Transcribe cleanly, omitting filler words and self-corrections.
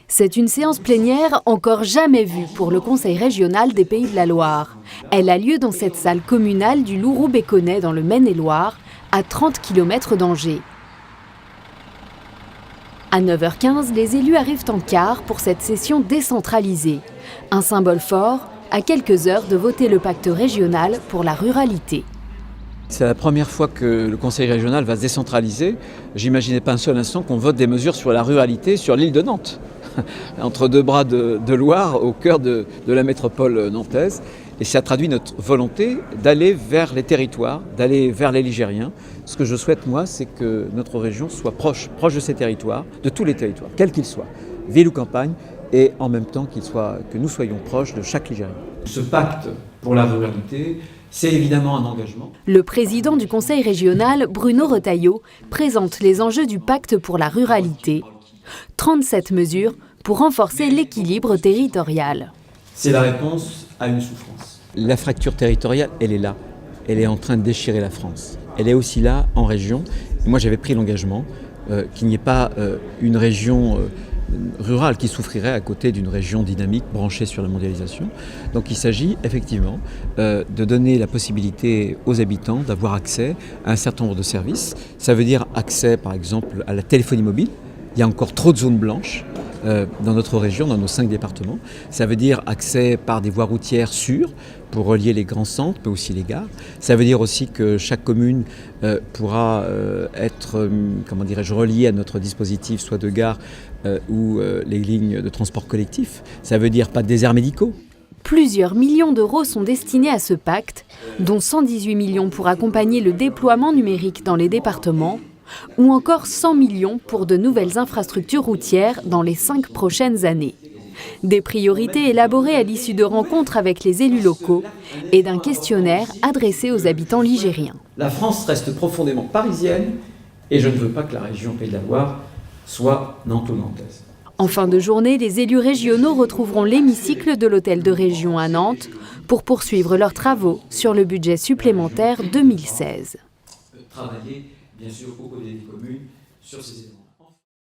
C'est une séance plénière encore jamais vue pour le Conseil régional des Pays de la Loire. Elle a lieu dans cette salle communale du Louroux-Béconnais dans le Maine-et-Loire, à 30 km d'Angers. À 9h15, les élus arrivent en quart pour cette session décentralisée. Un symbole fort, à quelques heures de voter le pacte régional pour la ruralité. C'est la première fois que le Conseil régional va se décentraliser. J'imaginais pas un seul instant qu'on vote des mesures sur la ruralité sur l'île de Nantes, entre deux bras de Loire, au cœur de la métropole nantaise. Et ça traduit notre volonté d'aller vers les territoires, d'aller vers les Ligériens. Ce que je souhaite, moi, c'est que notre région soit proche de ces territoires, de tous les territoires, quels qu'ils soient, ville ou campagne, et en même temps que nous soyons proches de chaque Ligérien. Ce pacte pour la ruralité, c'est évidemment un engagement. Le président du Conseil régional, Bruno Retailleau, présente les enjeux du pacte pour la ruralité. 37 mesures pour renforcer l'équilibre territorial. C'est la réponse à une souffrance. La fracture territoriale, elle est là. Elle est en train de déchirer la France. Elle est aussi là en région. Et moi, j'avais pris l'engagement qu'il n'y ait pas une région rurale qui souffrirait à côté d'une région dynamique branchée sur la mondialisation. Donc il s'agit effectivement de donner la possibilité aux habitants d'avoir accès à un certain nombre de services. Ça veut dire accès par exemple à la téléphonie mobile. Il y a encore trop de zones blanches dans notre région, dans nos 5 départements. Ça veut dire accès par des voies routières sûres pour relier les grands centres, mais aussi les gares. Ça veut dire aussi que chaque commune pourra être reliée à notre dispositif, soit de gare ou les lignes de transport collectif. Ça veut dire pas de déserts médicaux. Plusieurs millions d'euros sont destinés à ce pacte, dont 118 millions pour accompagner le déploiement numérique dans les départements, ou encore 100 millions pour de nouvelles infrastructures routières dans les 5 prochaines années. Des priorités élaborées à l'issue de rencontres avec les élus locaux et d'un questionnaire adressé aux habitants ligériens. La France reste profondément parisienne et je ne veux pas que la région Pays de la Loire soit nanto-nantaise. En fin de journée, les élus régionaux retrouveront l'hémicycle de l'hôtel de région à Nantes pour poursuivre leurs travaux sur le budget supplémentaire 2016. Travailler, bien sûr, au côté des communes sur ces éléments.